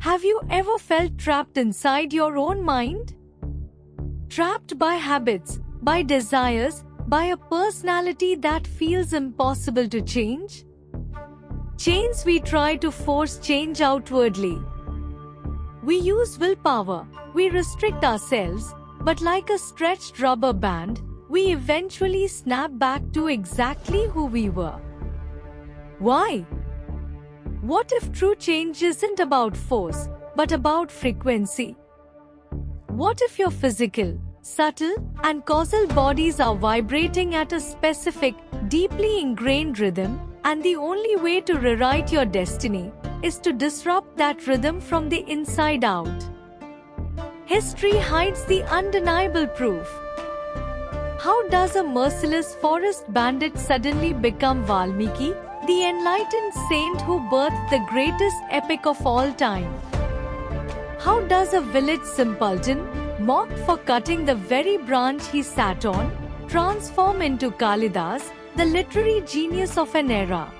Have you ever felt trapped inside your own mind? Trapped by habits, by desires, by a personality that feels impossible to change? Chains we try to force change outwardly. We use willpower, we restrict ourselves, but like a stretched rubber band, we eventually snap back to exactly who we were. Why? What if true change isn't about force, but about frequency? What if your physical, subtle, and causal bodies are vibrating at a specific, deeply ingrained rhythm, and the only way to rewrite your destiny is to disrupt that rhythm from the inside out? History hides the undeniable proof. How does a merciless forest bandit suddenly become Valmiki, the enlightened saint who birthed the greatest epic of all time? How does a village simpleton, mocked for cutting the very branch he sat on, transform into Kalidas, the literary genius of an era?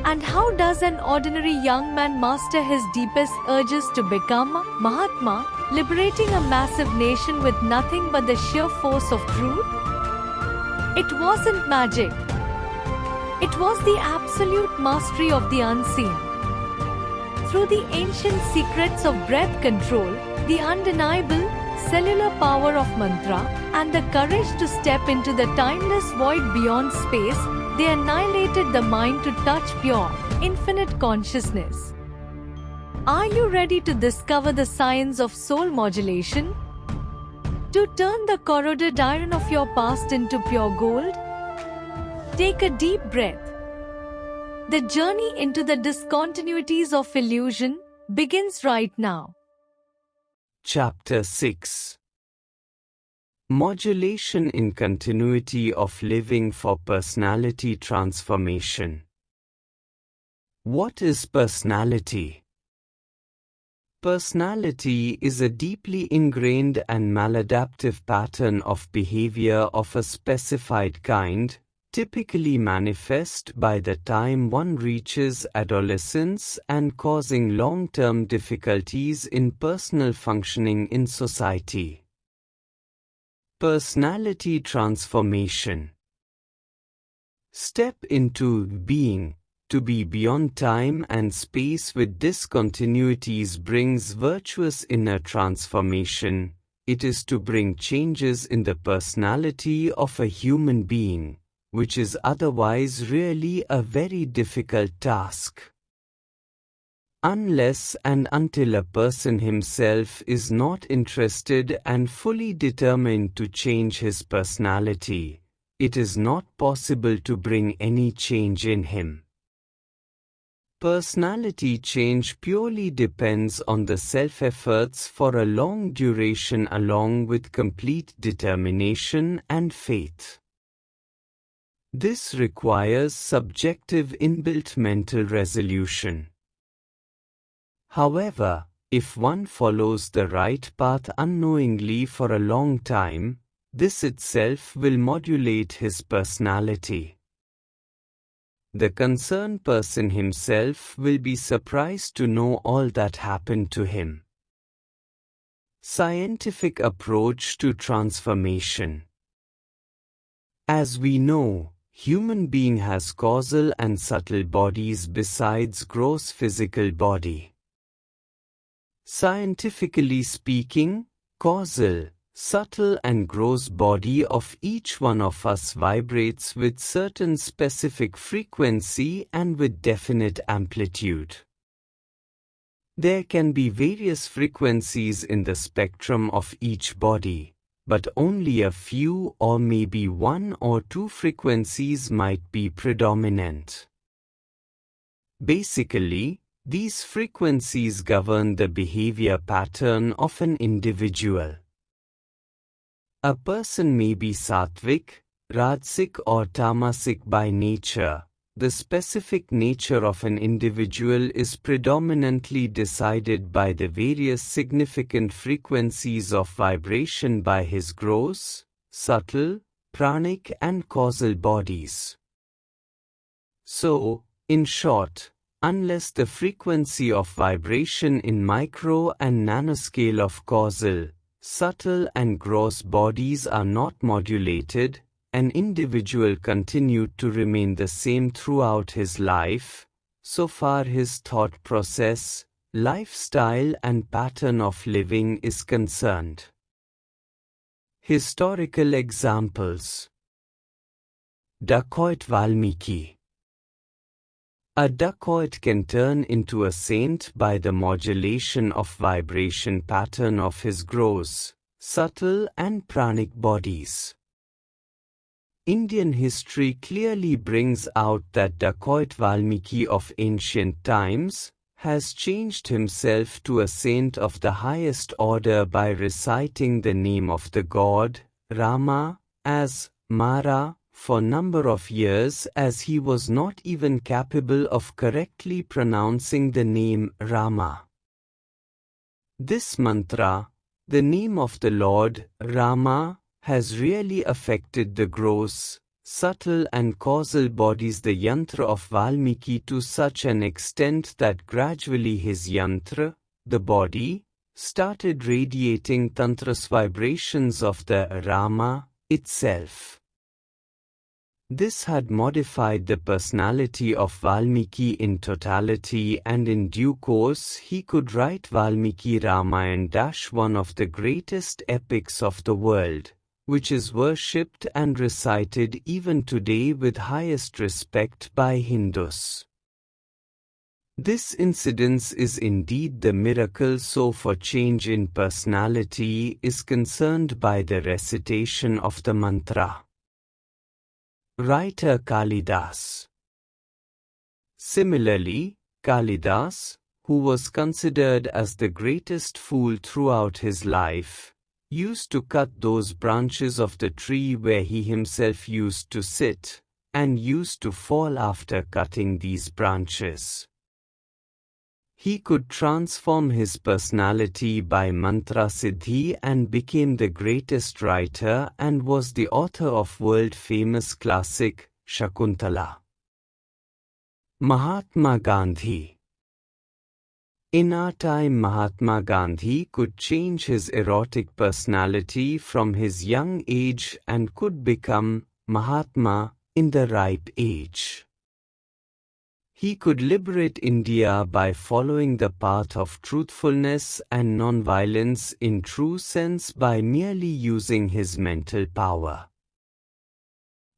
And how does an ordinary young man master his deepest urges to become Mahatma, liberating a massive nation with nothing but the sheer force of truth? It wasn't magic. It was the absolute mastery of the unseen. Through the ancient secrets of breath control, the undeniable, cellular power of mantra, and the courage to step into the timeless void beyond space, they annihilated the mind to touch pure, infinite consciousness. Are you ready to discover the science of soul modulation? To turn the corroded iron of your past into pure gold? Take a deep breath. The journey into the discontinuities of illusion begins right now. Chapter 6. Modulation in Continuity of Living for Personality Transformation. What is personality? Personality is a deeply ingrained and maladaptive pattern of behavior of a specified kind, typically manifest by the time one reaches adolescence and causing long-term difficulties in personal functioning in society. Personality transformation. Step into being. To be beyond time and space with discontinuities brings virtuous inner transformation. It is to bring changes in the personality of a human being, which is otherwise really a very difficult task. Unless and until a person himself is not interested and fully determined to change his personality, it is not possible to bring any change in him. Personality change purely depends on the self-efforts for a long duration along with complete determination and faith. This requires subjective inbuilt mental resolution. However, if one follows the right path unknowingly for a long time, this itself will modulate his personality. The concerned person himself will be surprised to know all that happened to him. Scientific approach to transformation. As we know, human being has causal and subtle bodies besides gross physical body. Scientifically speaking, causal, subtle and gross body of each one of us vibrates with certain specific frequency and with definite amplitude. There can be various frequencies in the spectrum of each body, but only a few or maybe one or two frequencies might be predominant. Basically, these frequencies govern the behavior pattern of an individual. A person may be sattvic, rajasic or tamasic by nature. The specific nature of an individual is predominantly decided by the various significant frequencies of vibration by his gross, subtle, pranic and causal bodies. So, in short, unless the frequency of vibration in micro and nanoscale of causal, subtle and gross bodies are not modulated, an individual continued to remain the same throughout his life, so far his thought process, lifestyle and pattern of living is concerned. Historical examples. Dacoit Valmiki. A dacoit can turn into a saint by the modulation of vibration pattern of his gross, subtle and pranic bodies. Indian history clearly brings out that dacoit Valmiki of ancient times has changed himself to a saint of the highest order by reciting the name of the god, Rama, as Mara, for number of years, as he was not even capable of correctly pronouncing the name Rama. This mantra, the name of the Lord, Rama, has really affected the gross, subtle and causal bodies, the yantra of Valmiki, to such an extent that gradually his yantra, the body, started radiating tantras vibrations of the Rama itself. This had modified the personality of Valmiki in totality, and in due course he could write Valmiki Ramayana, one of the greatest epics of the world, which is worshipped and recited even today with highest respect by Hindus. This incidence is indeed the miracle so for change in personality is concerned by the recitation of the mantra. Writer Kalidas. Similarly, Kalidas, who was considered as the greatest fool throughout his life, used to cut those branches of the tree where he himself used to sit, and used to fall after cutting these branches. He could transform his personality by mantra siddhi and became the greatest writer and was the author of world-famous classic, Shakuntala. Mahatma Gandhi. In our time, Mahatma Gandhi could change his erotic personality from his young age and could become Mahatma in the ripe age. He could liberate India by following the path of truthfulness and non-violence in true sense by merely using his mental power.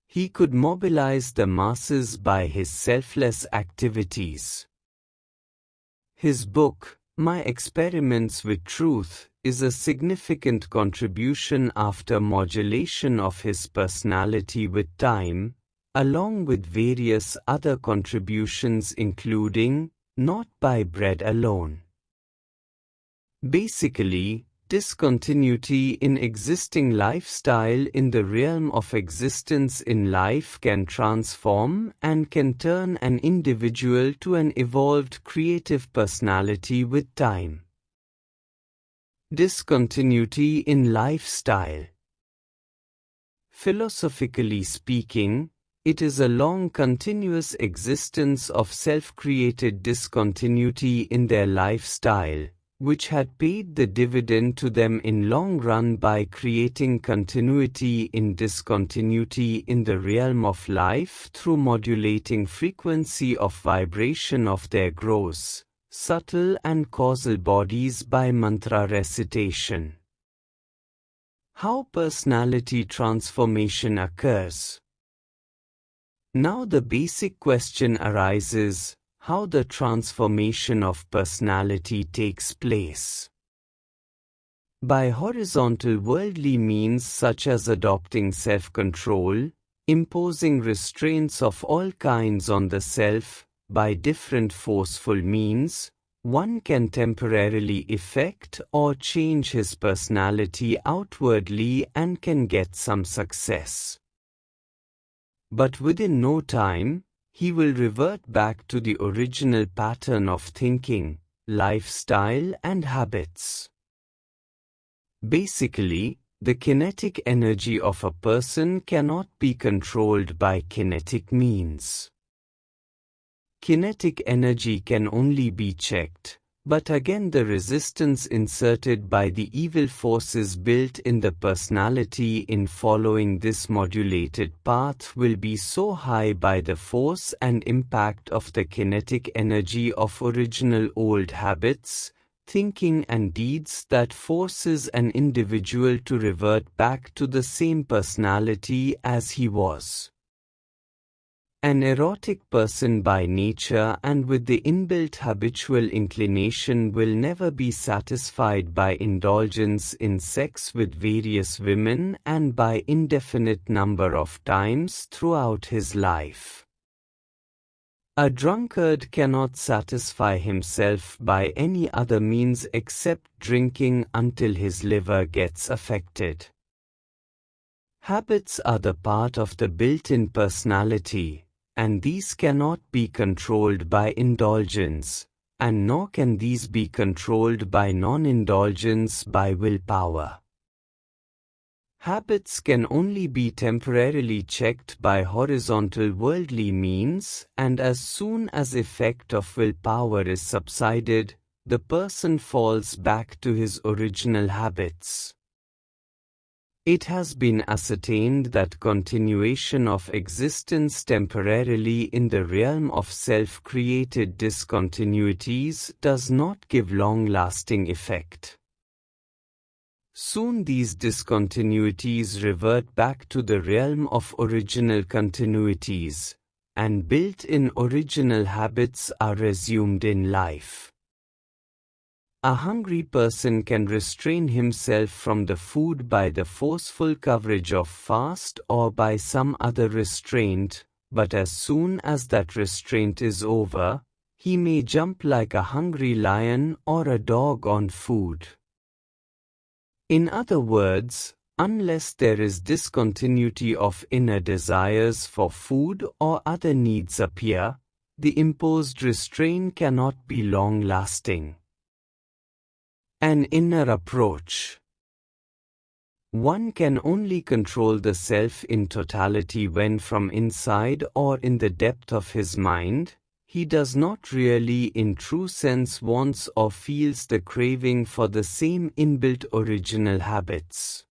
He could mobilize the masses by his selfless activities. His book, My Experiments with Truth, is a significant contribution after modulation of his personality with time, along with various other contributions including, Not by Bread Alone. Basically, discontinuity in existing lifestyle in the realm of existence in life can transform and can turn an individual to an evolved creative personality with time. Discontinuity in lifestyle. Philosophically speaking, it is a long continuous existence of self-created discontinuity in their lifestyle, which had paid the dividend to them in long run by creating continuity in discontinuity in the realm of life through modulating frequency of vibration of their gross, subtle and causal bodies by mantra recitation. How personality transformation occurs. Now the basic question arises, how the transformation of personality takes place. By horizontal worldly means such as adopting self-control, imposing restraints of all kinds on the self, by different forceful means, one can temporarily effect or change his personality outwardly and can get some success. But within no time, he will revert back to the original pattern of thinking, lifestyle and habits. Basically, the kinetic energy of a person cannot be controlled by kinetic means. kinetic energy can only be checked, but again the resistance inserted by the evil forces built in the personality in following this modulated path will be so high by the force and impact of the kinetic energy of original old habits, thinking and deeds that forces an individual to revert back to the same personality as he was. An erotic person by nature and with the inbuilt habitual inclination will never be satisfied by indulgence in sex with various women and by indefinite number of times throughout his life. A drunkard cannot satisfy himself by any other means except drinking until his liver gets affected. Habits are the part of the built-in personality, and these cannot be controlled by indulgence, and nor can these be controlled by non-indulgence by willpower. Habits can only be temporarily checked by horizontal worldly means, and as soon as effect of willpower is subsided, the person falls back to his original habits. It has been ascertained that continuation of existence temporarily in the realm of self-created discontinuities does not give long-lasting effect. Soon these discontinuities revert back to the realm of original continuities, and built-in original habits are resumed in life. A hungry person can restrain himself from the food by the forceful coverage of fast or by some other restraint, but as soon as that restraint is over, he may jump like a hungry lion or a dog on food. In other words, unless there is discontinuity of inner desires for food or other needs appear, the imposed restraint cannot be long-lasting. An inner approach. One can only control the self in totality when from inside or in the depth of his mind, he does not really in true sense wants or feels the craving for the same inbuilt original habits.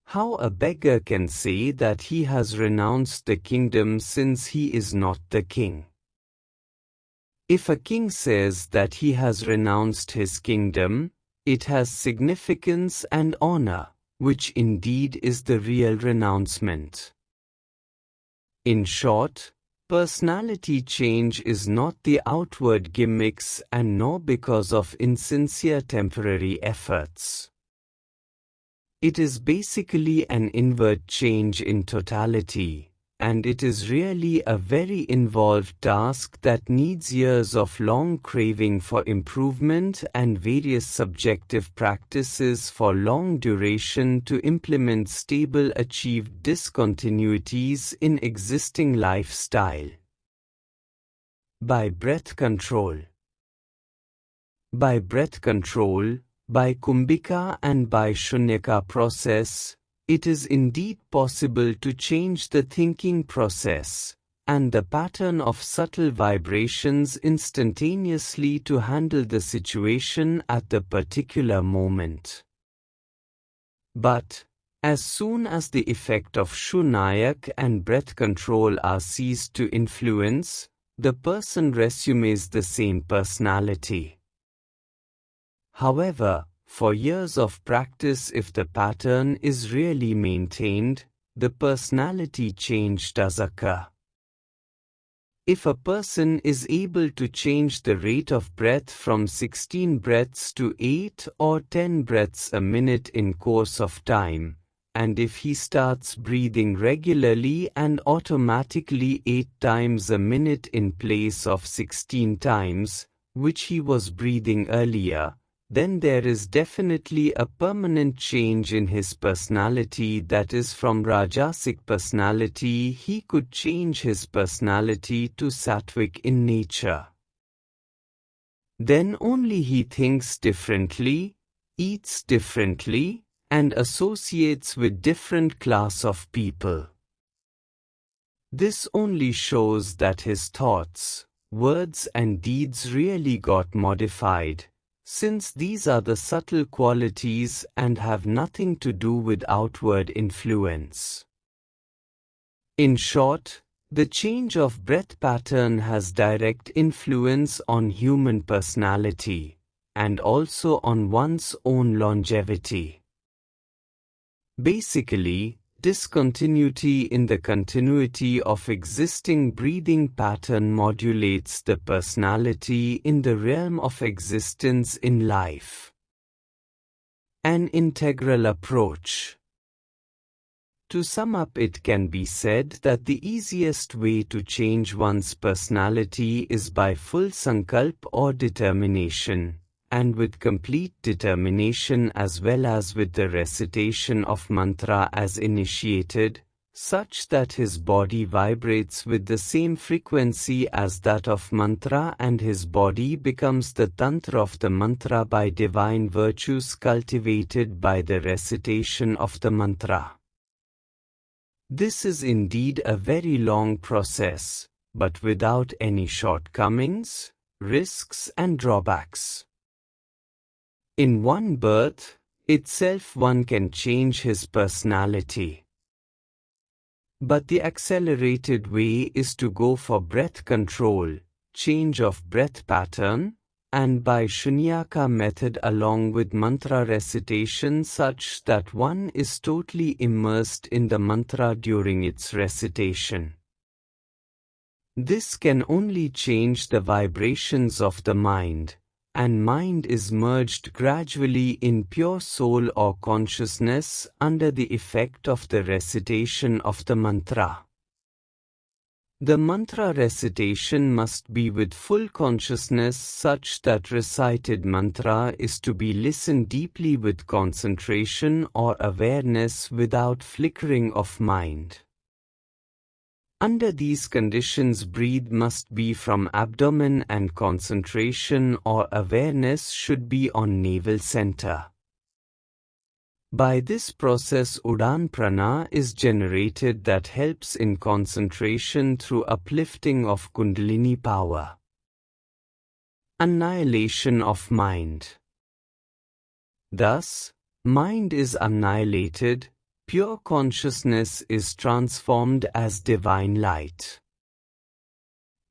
How a beggar can say that he has renounced the kingdom since he is not the king? If a king says that he has renounced his kingdom, it has significance and honor, which indeed is the real renouncement. In short, personality change is not the outward gimmicks and nor because of insincere temporary efforts. It is basically an inward change in totality, and it is really a very involved task that needs years of long craving for improvement and various subjective practices for long duration to implement stable achieved discontinuities in existing lifestyle. By breath control. By breath control, by kumbhika and by shunyaka process, it is indeed possible to change the thinking process and the pattern of subtle vibrations instantaneously to handle the situation at the particular moment. But, as soon as the effect of shunyayak and breath control are ceased to influence, the person resumes the same personality. However, for years of practice, if the pattern is really maintained, the personality change does occur. If a person is able to change the rate of breath from 16 breaths to 8 or 10 breaths a minute in course of time, and if he starts breathing regularly and automatically 8 times a minute in place of 16 times, which he was breathing earlier, then there is definitely a permanent change in his personality, that is, from Rajasic personality he could change his personality to Sattvic in nature. Then only he thinks differently, eats differently, and associates with different class of people. This only shows that his thoughts, words and deeds really got modified, since these are the subtle qualities and have nothing to do with outward influence. In short, the change of breath pattern has direct influence on human personality, and also on one's own longevity. Basically, discontinuity in the continuity of existing breathing pattern modulates the personality in the realm of existence in life. An integral approach. To sum up, it can be said that the easiest way to change one's personality is by full sankalp or determination, and with complete determination as well as with the recitation of mantra as initiated, such that his body vibrates with the same frequency as that of mantra and his body becomes the tantra of the mantra by divine virtues cultivated by the recitation of the mantra. This is indeed a very long process, but without any shortcomings, risks and drawbacks. In one birth itself one can change his personality. But the accelerated way is to go for breath control, change of breath pattern, and by shunyaka method along with mantra recitation such that one is totally immersed in the mantra during its recitation. This can only change the vibrations of the mind, and mind is merged gradually in pure soul or consciousness under the effect of the recitation of the mantra. The mantra recitation must be with full consciousness such that recited mantra is to be listened deeply with concentration or awareness without flickering of mind. Under these conditions, breathe must be from abdomen and concentration or awareness should be on navel center. By this process, Udan Prana is generated that helps in concentration through uplifting of Kundalini power. Annihilation of mind. Thus, mind is annihilated, pure consciousness is transformed as divine light.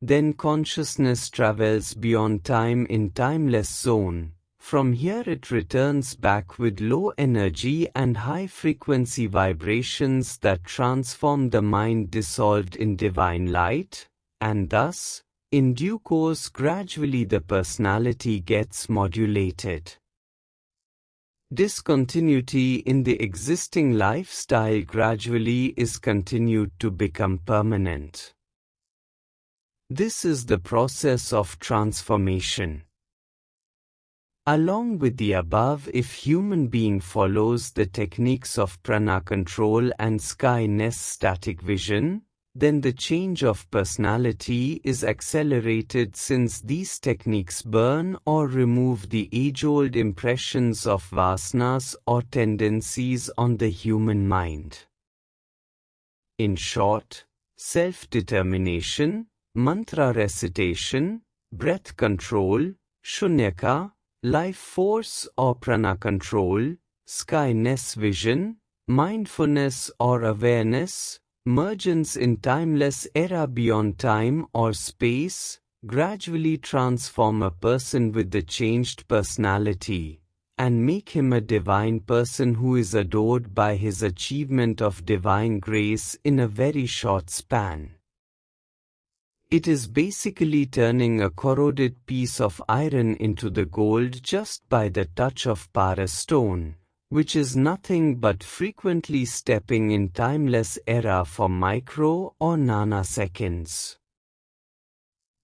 Then consciousness travels beyond time in timeless zone. From here it returns back with low energy and high frequency vibrations that transform the mind dissolved in divine light, and thus, in due course gradually the personality gets modulated. Discontinuity in the existing lifestyle gradually is continued to become permanent. This is the process of transformation. Along with the above, if human being follows the techniques of prana control and sky-ness static vision, then the change of personality is accelerated since these techniques burn or remove the age-old impressions of vasanas or tendencies on the human mind. In short, self-determination, mantra recitation, breath control, shunyaka, life force or prana control, sky-ness vision, mindfulness or awareness, mergence in timeless era beyond time or space, gradually transform a person with the changed personality, and make him a divine person who is adored by his achievement of divine grace in a very short span. It is basically turning a corroded piece of iron into the gold just by the touch of Paras stone, which is nothing but frequently stepping in timeless era for micro or nanoseconds.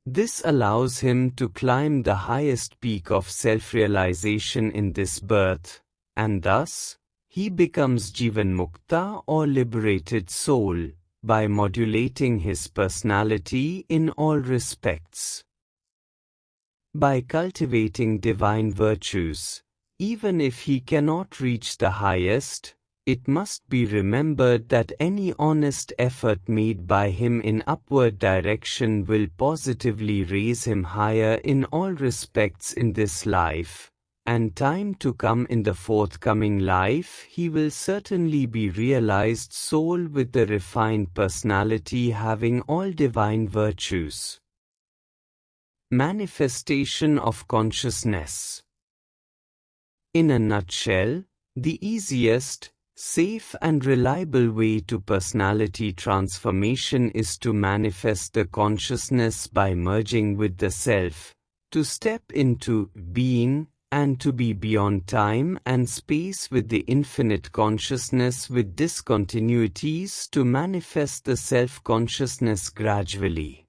This allows him to climb the highest peak of self-realization in this birth, and thus, he becomes Jivan Mukta or liberated soul, by modulating his personality in all respects. By cultivating divine virtues, even if he cannot reach the highest, it must be remembered that any honest effort made by him in upward direction will positively raise him higher in all respects in this life, and time to come in the forthcoming life he will certainly be realized soul with the refined personality having all divine virtues. Manifestation of consciousness. In a nutshell, the easiest, safe and reliable way to personality transformation is to manifest the consciousness by merging with the self, to step into being, and to be beyond time and space with the infinite consciousness with discontinuities to manifest the self-consciousness gradually.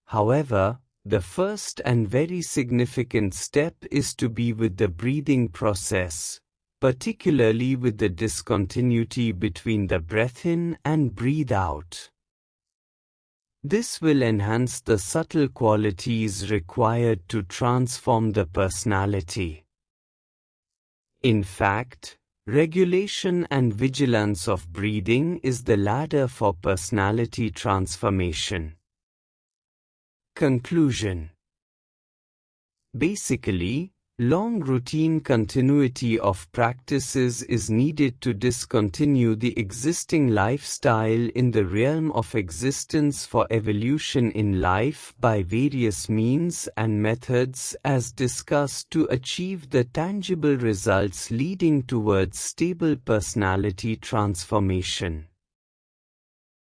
However, the first and very significant step is to be with the breathing process, particularly with the discontinuity between the breath in and breathe out. This will enhance the subtle qualities required to transform the personality. In fact, regulation and vigilance of breathing is the ladder for personality transformation. Conclusion. Basically, long routine continuity of practices is needed to discontinue the existing lifestyle in the realm of existence for evolution in life by various means and methods as discussed to achieve the tangible results leading towards stable personality transformation.